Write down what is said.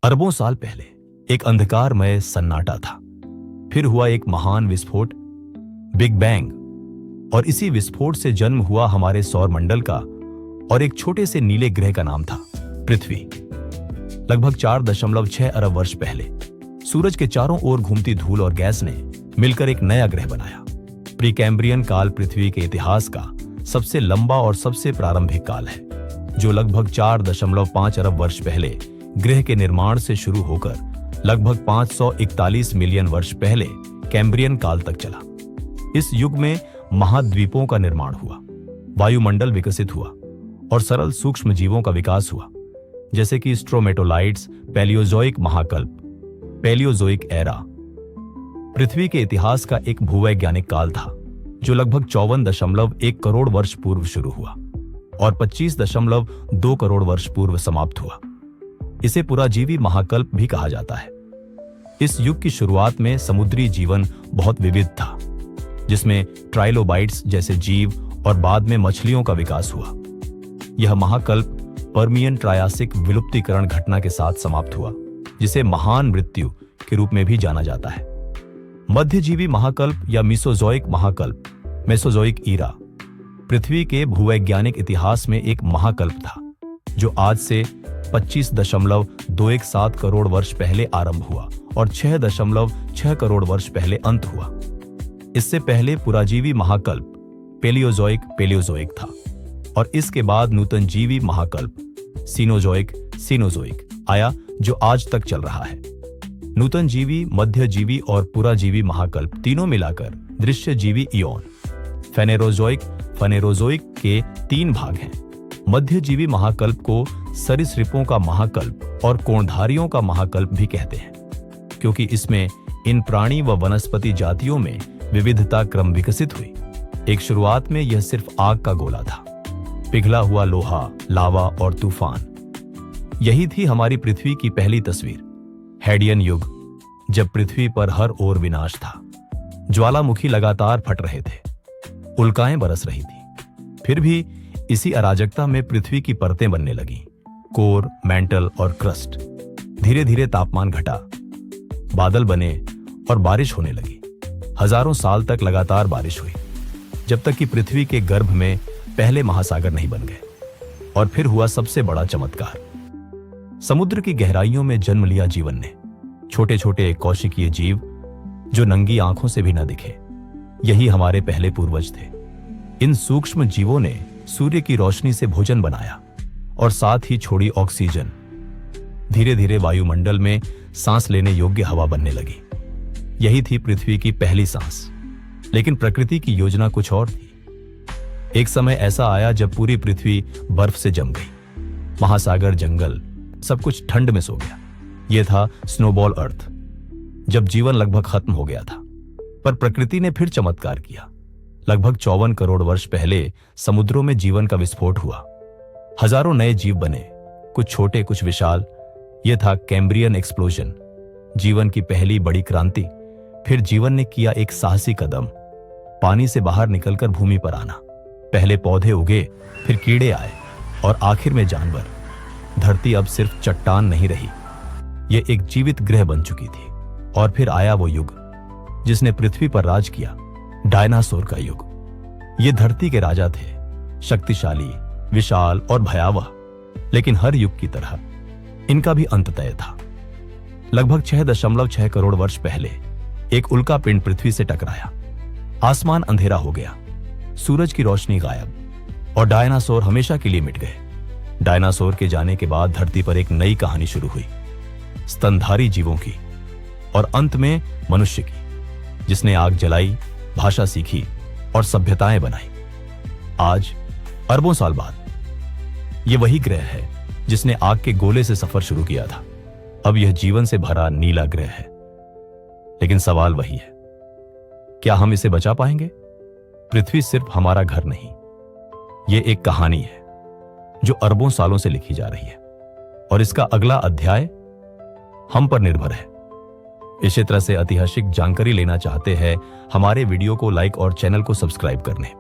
अरबों साल पहले एक अंधकारमय सन्नाटा था। फिर हुआ एक महान विस्फोट, बिग बैंग, और इसी विस्फोट से जन्म हुआ हमारे सौर मंडल का और एक छोटे से नीले ग्रह का नाम था पृथ्वी। लगभग 4.6 अरब वर्ष पहले सूरज के चारों ओर घूमती धूल और गैस ने मिलकर एक नया ग्रह बनाया। प्रीकैम्ब्रियन काल पृथ्वी के इतिहास का सबसे लंबा और सबसे प्रारंभिक काल है, जो लगभग 4.5 अरब वर्ष पहले ग्रह के निर्माण से शुरू होकर लगभग 541 मिलियन वर्ष पहले कैम्ब्रियन काल तक चला। इस युग में महाद्वीपों का निर्माण हुआ, वायुमंडल विकसित हुआ और सरल सूक्ष्म जीवों का विकास हुआ, जैसे कि स्ट्रोमेटोलाइट्स। पैलियोजोइक महाकल्प, पैलियोजोइक एरा, पृथ्वी के इतिहास का एक भूवैज्ञानिक काल था जो लगभग 54.1 करोड़ वर्ष पूर्व शुरू हुआ और 25.2 करोड़ वर्ष पूर्व समाप्त हुआ। इसे पुराजीवी महाकल्प भी कहा जाता है। इस युग की शुरुआत में समुद्री जीवन बहुत विविध था, जिसमें ट्राइलोबाइट्स जैसे जीव और बाद में मछलियों का विकास हुआ। यह महाकल्प पर्मियन ट्रायासिक विलुप्तीकरण घटना के साथ समाप्त हुआ, जिसे महान मृत्यु के रूप में भी जाना जाता है। मध्यजीवी महाकल्प या मीसोजोइक महाकल्प, मेसोजोइक ईरा, पृथ्वी के भूवैज्ञानिक इतिहास में एक महाकल्प था जो आज से 25.217 करोड़ वर्ष पहले आरंभ हुआ और 6.6 करोड़ वर्ष पहले अंत हुआ। इससे पहले पुराजीवी महाकल्प पेलियोजोइक था और इसके बाद नूतनजीवी महाकल्प सीनोजोइक आया, जो आज तक चल रहा है। नूतनजीवी, मध्यजीवी और पुराजीवी महाकल्प तीनों मिलाकर दृश्यजीवी इयोन फेनेरोजोइक के 3 भाग हैं। मध्यजीवी महाकल्प को सरीसृपों का महाकल्प और कोणधारियों का महाकल्प भी कहते हैं, क्योंकि इसमें इन प्राणी व वनस्पति जातियों में विविधता क्रम विकसित हुई। एक शुरुआत में यह सिर्फ आग का गोला था, पिघला हुआ लोहा, लावा और तूफान। यही थी हमारी पृथ्वी की पहली तस्वीर, हेडियन युग, जब पृथ्वी पर हर ओर विनाश था। ज्वालामुखी लगातार फट रहे थे, उल्काएं बरस रही थी। फिर भी इसी अराजकता में पृथ्वी की परतें बनने लगीं, कोर, मैंटल और क्रस्ट। धीरे धीरे तापमान घटा, बादल बने और बारिश होने लगी। हजारों साल तक लगातार बारिश हुई, जब तक कि पृथ्वी के गर्भ में पहले महासागर नहीं बन गए। और फिर हुआ सबसे बड़ा चमत्कार। समुद्र की गहराइयों में जन्म लिया जीवन ने, छोटे छोटे कौशिकीय जीव जो नंगी आंखों से भी न दिखे। यही हमारे पहले पूर्वज थे। इन सूक्ष्म जीवों ने सूर्य की रोशनी से भोजन बनाया और साथ ही छोड़ी ऑक्सीजन। धीरे धीरे वायुमंडल में सांस लेने योग्य हवा बनने लगी। यही थी पृथ्वी की पहली सांस। लेकिन प्रकृति की योजना कुछ और थी। एक समय ऐसा आया जब पूरी पृथ्वी बर्फ से जम गई। महासागर, जंगल, सब कुछ ठंड में सो गया। यह था स्नोबॉल अर्थ, जब जीवन लगभग खत्म हो गया था। पर प्रकृति ने फिर चमत्कार किया। लगभग 54 करोड़ वर्ष पहले समुद्रों में जीवन का विस्फोट हुआ। हजारों नए जीव बने, कुछ छोटे, कुछ विशाल। यह था कैम्ब्रियन एक्सप्लोजन, जीवन की पहली बड़ी क्रांति। फिर जीवन ने किया एक साहसी कदम, पानी से बाहर निकलकर भूमि पर आना। पहले पौधे उगे, फिर कीड़े आए और आखिर में जानवर। धरती अब सिर्फ चट्टान नहीं रही, यह एक जीवित ग्रह बन चुकी थी। और फिर आया वो युग जिसने पृथ्वी पर राज किया, डायनासोर का युग। ये धरती के राजा थे, शक्तिशाली, विशाल और भयावह। लेकिन हर युग की तरह इनका भी अंत तय था। लगभग 6.6 करोड़ वर्ष पहले एक उल्का पिंड पृथ्वी से टकराया। आसमान अंधेरा हो गया, सूरज की रोशनी गायब और डायनासोर हमेशा के लिए मिट गए। डायनासोर के जाने के बाद धरती पर एक नई कहानी शुरू हुई, स्तनधारी जीवों की और अंत में मनुष्य की, जिसने आग जलाई, भाषा सीखी और सभ्यताएं बनाई। आज अरबों साल बाद यह वही ग्रह है जिसने आग के गोले से सफर शुरू किया था। अब यह जीवन से भरा नीला ग्रह है। लेकिन सवाल वही है, क्या हम इसे बचा पाएंगे? पृथ्वी सिर्फ हमारा घर नहीं, यह एक कहानी है जो अरबों सालों से लिखी जा रही है और इसका अगला अध्याय हम पर निर्भर है। इसी तरह से ऐतिहासिक जानकारी लेना चाहते हैं, हमारे वीडियो को लाइक और चैनल को सब्सक्राइब करने।